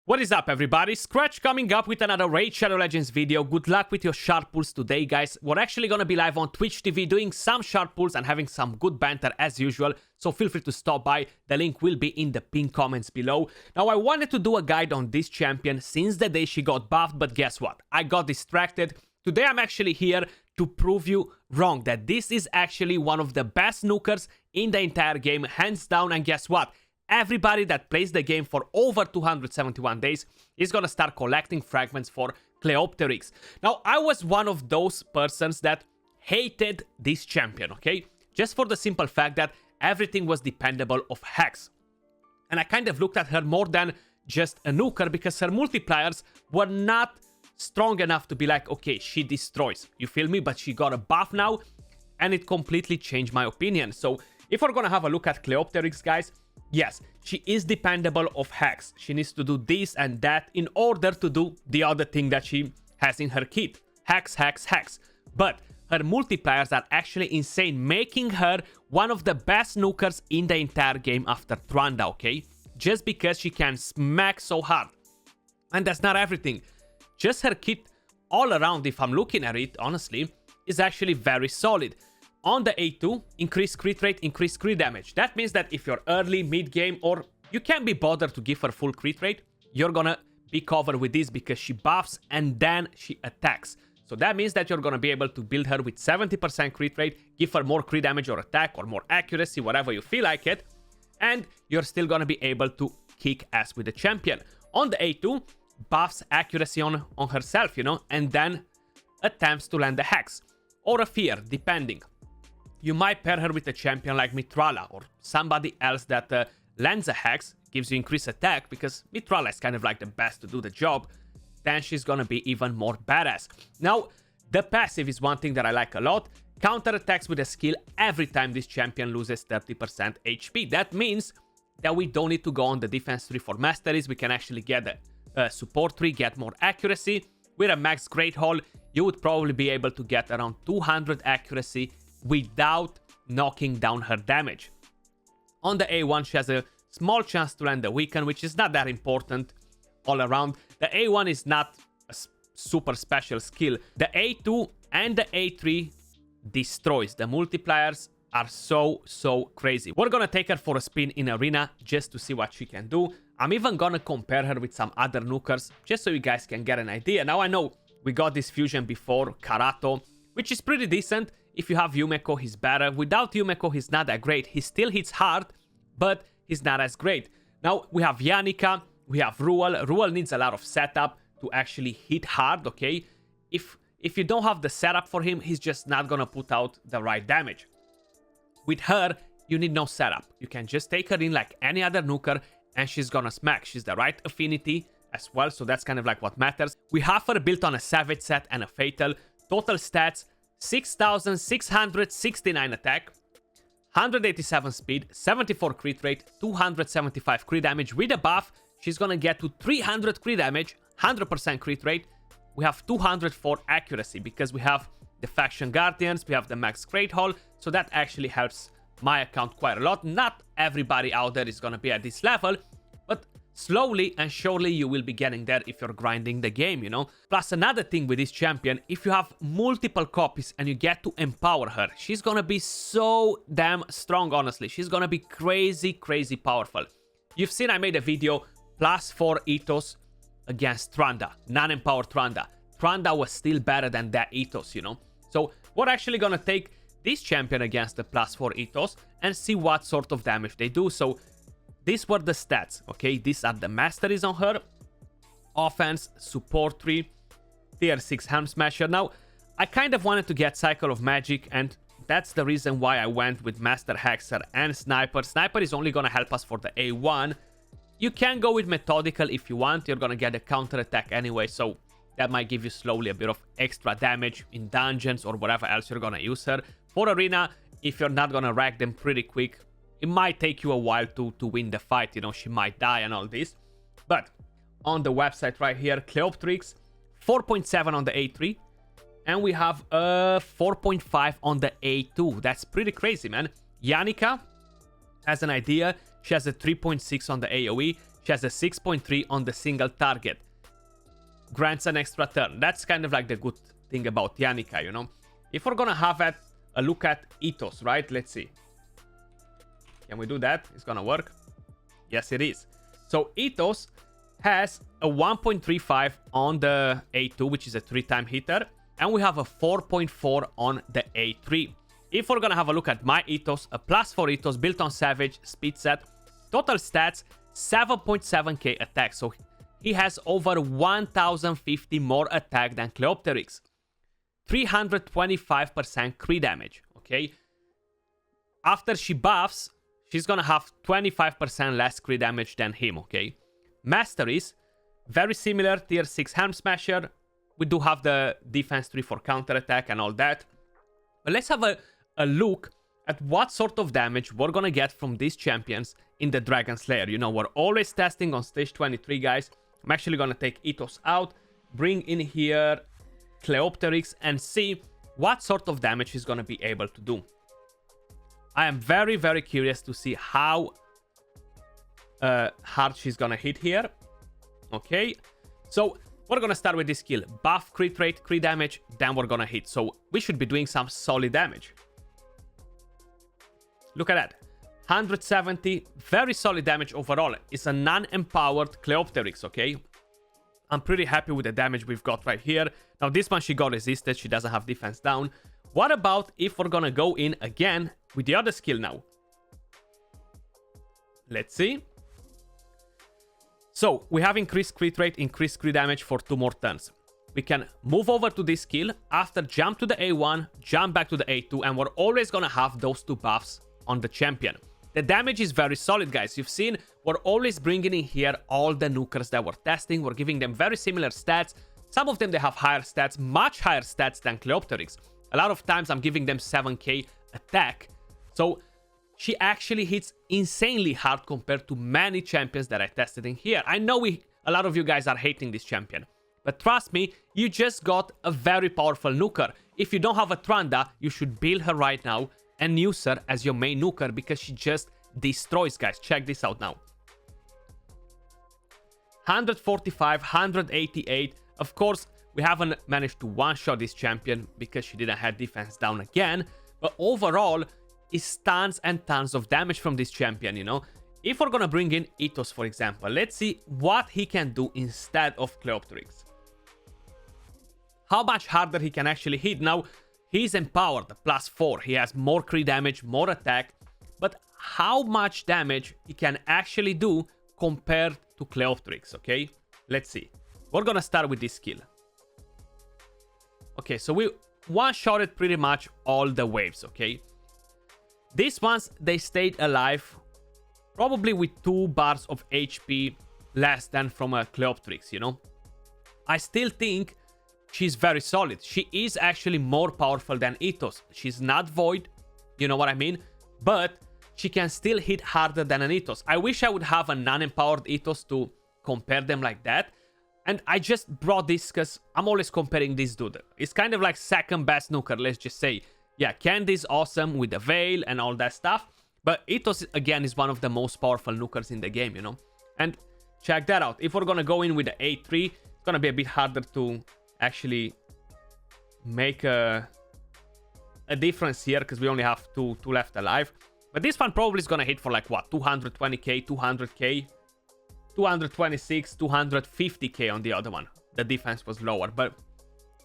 What is up, everybody? Skratch coming up with another Raid Shadow Legends video. Good luck with your shard pulls today, guys. We're actually gonna be live on Twitch TV doing some shard pulls and having some good banter as usual, so feel free to stop by. The link will be in the pinned comments below. Now, I wanted to do a guide on this champion since the day she got buffed, but guess what? I got distracted. Today, I'm actually here to prove you wrong, that this is actually one of the best nukers in the entire game, hands down, and guess what? Everybody that plays the game for over 271 days is gonna start collecting fragments for Cleopterix. Now, I was one of those persons that hated this champion, okay? Just for the simple fact that everything was dependable of hacks. And I kind of looked at her more than just a nuker because her multipliers were not strong enough to be like, okay, she destroys. You feel me? But she got a buff now and it completely changed my opinion. So if we're gonna have a look at Cleopteryx, guys, yes, she is dependable of hacks. She needs to do this and that in order to do the other thing that she has in her kit. Hacks, hacks, hacks. But her multipliers are actually insane, making her one of the best nukers in the entire game after Tranda, okay? Just because she can smack so hard. And that's not everything. Just her kit all around, if I'm looking at it, honestly, is actually very solid. On the A2, increase crit rate, increase crit damage. That means that if you're early, mid-game, or you can't be bothered to give her full crit rate, you're gonna be covered with this because she buffs and then she attacks. So that means that you're gonna be able to build her with 70% crit rate, give her more crit damage or attack or more accuracy, whatever you feel like it, and you're still gonna be able to kick ass with the champion. On the A2, buffs accuracy on herself, you know, and then attempts to land the hacks. Or a fear, depending. You might pair her with a champion like Mitrala or somebody else that lands a hex, gives you increased attack, because Mitrala is kind of like the best to do the job. Then she's gonna be even more badass. Now, the passive is one thing that I like a lot. Counter attacks with a skill every time this champion loses 30% HP. That means that we don't need to go on the defense tree for masteries. We can actually get a support tree, get more accuracy. With a max Great Hall, you would probably be able to get around 200 accuracy without knocking down her damage. On the A1, she has a small chance to land the weaken, which is not that important all around. The A1 is not a super special skill. The A2 and the A3 destroys. The multipliers are so crazy. We're gonna take her for a spin in arena just to see what she can do. I'm even gonna compare her with some other nukers just so you guys can get an idea. Now, I know we got this fusion before, Karato, which is pretty decent. If you have Yumeko, he's better. Without Yumeko, he's not that great. He still hits hard, but he's not as great. Now, we have Yannicka, we have Ruel. Ruel needs a lot of setup to actually hit hard, okay? If you don't have the setup for him, he's just not gonna put out the right damage. With her, you need no setup. You can just take her in like any other nuker, and she's gonna smack. She's the right affinity as well, so that's kind of like what matters. We have her built on a Savage set and a Fatal. Total stats, 6,669 attack, 187 speed, 74 crit rate, 275 crit damage. With a buff, she's gonna get to 300 crit damage, 100% crit rate. We have 204 accuracy because we have the Faction Guardians, we have the Max Great Hall, so that actually helps my account quite a lot. Not everybody out there is gonna be at this level, but slowly and surely you will be getting there if you're grinding the game, you know? Plus, another thing with this champion, if you have multiple copies and you get to empower her, she's gonna be so damn strong, honestly. She's gonna be crazy powerful. You've seen I made a video, +4 ethos against Tranda, non-empowered Tranda. Tranda was still better than that ethos, you know? So we're actually gonna take this champion against the +4 ethos and see what sort of damage they do. So these were the stats, okay? These are the masteries on her. Offense, support tree, tier 6 Helm Smasher. Now, I kind of wanted to get Cycle of Magic, and that's the reason why I went with Master Hexer and Sniper. Sniper is only gonna help us for the A1. You can go with Methodical if you want. You're gonna get a counter attack anyway, so that might give you slowly a bit of extra damage in dungeons or whatever else you're gonna use her. For Arena, if you're not gonna rack them pretty quick, it might take you a while to win the fight, you know, she might die and all this. But on the website right here, Cleopterix, 4.7 on the A3, And we have a 4.5 on the A2. That's pretty crazy, man. Yannicka has an idea. She has a 3.6 on the AoE. She has a 6.3 on the single target. Grants an extra turn. That's kind of like the good thing about Yannicka, you know. If we're gonna have a look at Ethos, right? Let's see. Can we do that? It's gonna work. Yes, it is. So Ethos has a 1.35 on the A2, which is a 3-time hitter. And we have a 4.4 on the A3. If we're gonna have a look at my Ethos, a +4 Ethos built on Savage, speed set, total stats, 7.7k attack. So he has over 1050 more attack than Cleopterix. 325% crit damage, okay? After she buffs, she's gonna have 25% less crit damage than him, okay? Masteries, very similar, tier 6 Helm Smasher. We do have the defense 3 for counter attack and all that. But let's have a look at what sort of damage we're gonna get from these champions in the Dragon Slayer. You know, we're always testing on stage 23, guys. I'm actually gonna take Ethos out, bring in here Cleopteryx, and see what sort of damage he's gonna be able to do. I am very, very curious to see how hard she's gonna hit here. Okay, so we're gonna start with this skill. Buff, crit rate, crit damage, then we're gonna hit. So we should be doing some solid damage. Look at that. 170, very solid damage overall. It's a non-empowered Cleopteryx, okay? I'm pretty happy with the damage we've got right here. Now this one she got resisted, she doesn't have defense down. What about if we're gonna go in again with the other skill now? Let's see. So we have increased crit rate, increased crit damage for 2 more turns. We can move over to this skill, after jump to the A1, jump back to the A2, and we're always gonna have those 2 buffs on the champion. The damage is very solid, guys. You've seen we're always bringing in here all the Nukers that we're testing. We're giving them very similar stats. Some of them, they have higher stats, much higher stats than Cleopteryx. A lot of times I'm giving them 7k attack. So she actually hits insanely hard compared to many champions that I tested in here. I know a lot of you guys are hating this champion, but trust me, you just got a very powerful nuker. If you don't have a Tranda, you should build her right now and use her as your main nuker because she just destroys, guys. Check this out now. 145, 188. Of course, we haven't managed to one-shot this champion because she didn't have defense down again. But overall, it's tons and tons of damage from this champion, you know. If we're gonna bring in Ethos, for example, let's see what he can do instead of Cleopteryx. How much harder he can actually hit. Now, he's empowered, +4. He has more crit damage, more attack. But how much damage he can actually do compared to Cleopteryx, okay? Let's see. We're gonna start with this skill. Okay, so we one-shotted pretty much all the waves, okay? These ones, they stayed alive probably with 2 bars of HP less than from a Cleopteryx, you know? I still think she's very solid. She is actually more powerful than Ethos. She's not Void, you know what I mean? But she can still hit harder than an Ethos. I wish I would have a non-empowered Ethos to compare them like that. And I just brought this because I'm always comparing this dude. It's kind of like second best nuker, let's just say. Yeah, Candy's awesome with the Veil and all that stuff. But Ethos, again, is one of the most powerful nukers in the game, you know? And check that out. If we're gonna go in with the A3, it's gonna be a bit harder to actually make a difference here because we only have two left alive. But this one probably is gonna hit for like, what, 220k, 200k? 226, 250k on the other one. The defense was lower, but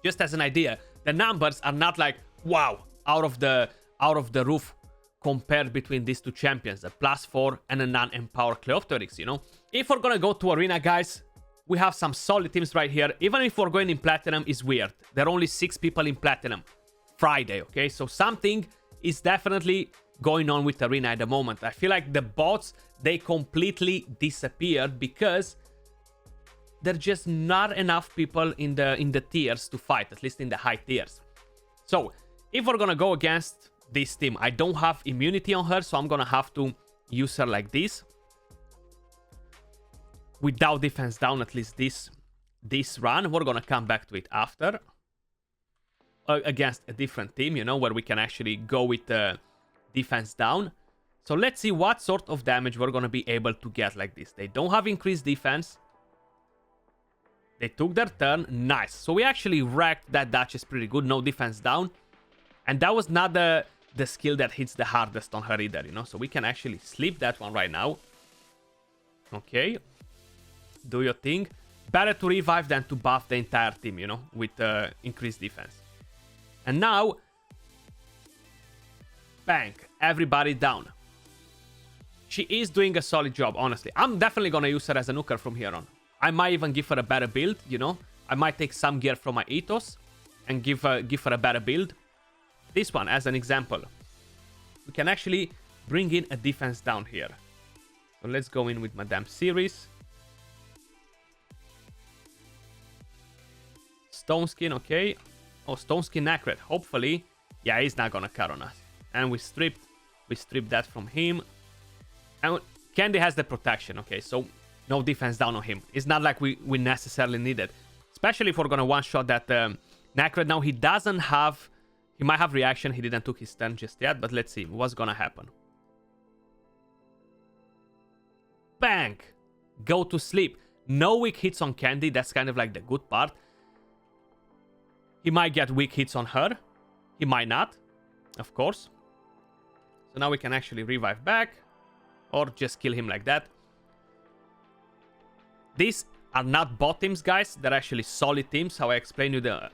just as an idea, the numbers are not like, wow, out of the roof compared between these 2 champions, a +4 and a non-empowered Cleopteryx, you know? If we're gonna go to Arena, guys, we have some solid teams right here. Even if we're going in Platinum, is weird. There are only 6 people in Platinum. Friday, okay? So something is definitely going on with Arena at the moment. I feel like the bots, they completely disappeared because there's just not enough people in the tiers to fight, at least in the high tiers. So if we're gonna go against this team, I don't have immunity on her, so I'm gonna have to use her like this. Without defense down, at least this run. We're gonna come back to it after. against a different team, you know, where we can actually go with defense down. So let's see what sort of damage we're going to be able to get like this. They don't have increased defense. They took their turn. Nice. So we actually wrecked that Duchess pretty good. No defense down. And that was not the skill that hits the hardest on her either, you know. So we can actually sleep that one right now. Okay. Do your thing. Better to revive than to buff the entire team, you know, with increased defense. And now, bang, everybody down. She is doing a solid job, honestly. I'm definitely going to use her as a nuker from here on. I might even give her a better build, you know. I might take some gear from my ethos and give her a better build. This one, as an example. We can actually bring in a defense down here. So let's go in with Madame Series. Stone Skin, okay. Oh, Stone Skin accurate. Hopefully, yeah, he's not gonna cut on us. And we stripped that from him. And Candy has the protection, okay, so no defense down on him. It's not like we necessarily need it. Especially if we're gonna one-shot that Nacred. Now, he doesn't have... He might have reaction. He didn't took his turn just yet, but let's see what's gonna happen. Bang! Go to sleep. No weak hits on Candy. That's kind of like the good part. He might get weak hits on her. He might not, of course. So now we can actually revive back. Or just kill him like that. These are not bot teams, guys. They're actually solid teams. How I explained you, the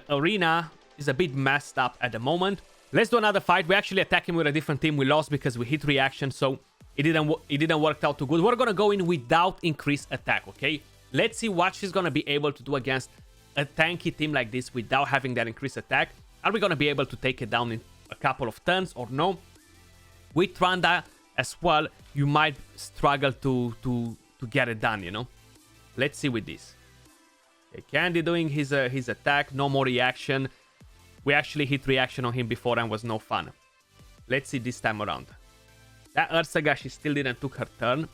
arena is a bit messed up at the moment. Let's do another fight. We actually attack him with a different team. We lost because we hit reaction, so it didn't work out too good. We're gonna go in without increased attack, okay? Let's see what she's gonna be able to do against a tanky team like this without having that increased attack. Are we gonna be able to take it down in a couple of turns or no? With Tranda as well, you might struggle to get it done, you know? Let's see with this. Okay, Candy doing his attack, no more reaction. We actually hit reaction on him before and was no fun. Let's see this time around. That Ursaga, she still didn't took her turn.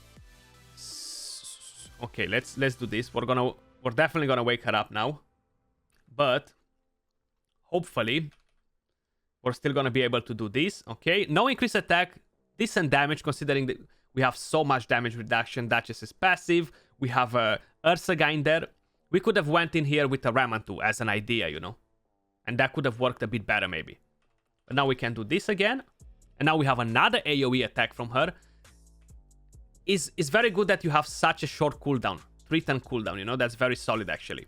Okay, let's do this. We're definitely gonna wake her up now. But hopefully we're still gonna be able to do this. Okay, no increased attack, decent damage considering that we have so much damage reduction. Duchess is passive. We have Ursaga in there. We could have went in here with a Ramantu as an idea, you know. And that could have worked a bit better, maybe. But now we can do this again. And now we have another AoE attack from her. It's very good that you have such a short cooldown. 3-turn cooldown, you know? That's very solid, actually.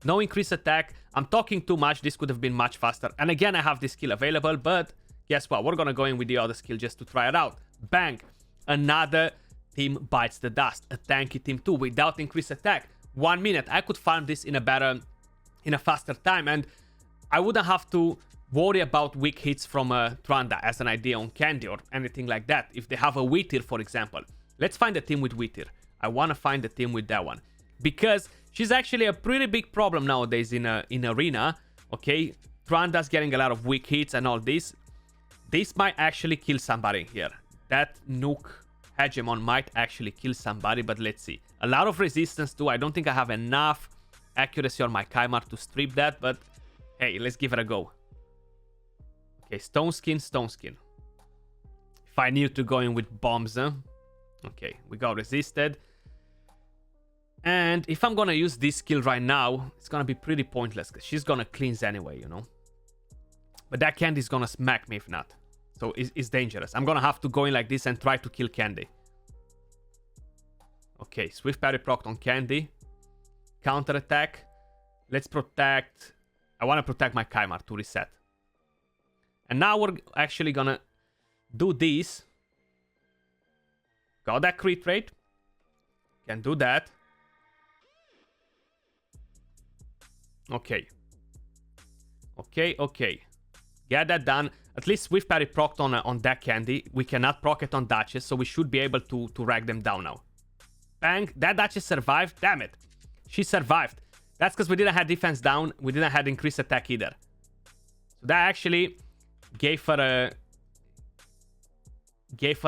No increased attack. I'm talking too much. This could have been much faster. And again, I have this skill available. But guess what? We're going to go in with the other skill just to try it out. Bang. Another team bites the dust. A tanky team too without increased attack. 1 minute. I could farm this in a faster time, and I wouldn't have to worry about weak hits from Tranda as an idea on Candy or anything like that. If they have a Wheatir, for example. Let's find a team with Wheatir. I want to find a team with that one. Because she's actually a pretty big problem nowadays in Arena. Okay, Tranda's getting a lot of weak hits and all this. This might actually kill somebody here. That Nuke Hegemon might actually kill somebody, but let's see. A lot of resistance too. I don't think I have enough accuracy on my Kymar to strip that, but hey, let's give it a go. Okay, Stone Skin, Stone Skin. If I need to go in with bombs, huh? Okay, we got resisted. And if I'm gonna use this skill right now, it's gonna be pretty pointless because she's gonna cleanse anyway, you know. But that Candy's gonna smack me if not. So it's dangerous. I'm gonna have to go in like this and try to kill Candy. Okay, Swift Parry proc on Candy. Counter attack. Let's protect. I want to protect my Kymar to reset. And now we're actually gonna do this. Got that crit rate. Can do that. Okay. Okay. Get that done. At least Swift Parry procced on that Candy. We cannot proc it on Duchess, so we should be able to rag them down now. Bang. That Duchess survived. Damn it. She survived. That's because we didn't have defense down. We didn't have increased attack either. So that actually gave her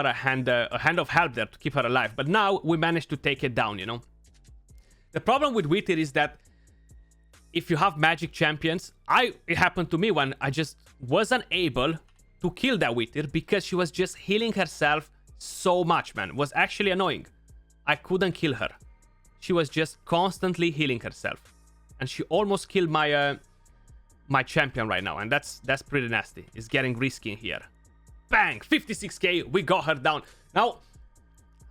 a hand of help there to keep her alive. But now we managed to take it down, you know. The problem with Wheatir is that if you have magic champions, it happened to me when I just wasn't able to kill that Wither because she was just healing herself so much, man. It was actually annoying. I couldn't kill her. She was just constantly healing herself. And she almost killed my my champion right now. And that's pretty nasty. It's getting risky in here. Bang! 56k. We got her down. Now,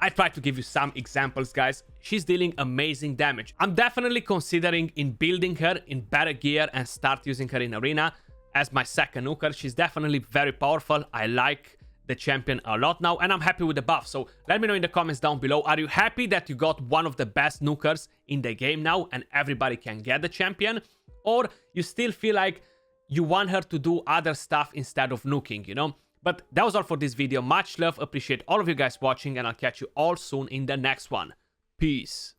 I tried to give you some examples, guys. She's dealing amazing damage. I'm definitely considering in building her in better gear and start using her in arena as my second nuker. She's definitely very powerful. I like the champion a lot now, and I'm happy with the buff. So let me know in the comments down below. Are you happy that you got one of the best nukers in the game now and everybody can get the champion? Or you still feel like you want her to do other stuff instead of nuking, you know? But that was all for this video. Much love, appreciate all of you guys watching, and I'll catch you all soon in the next one. Peace.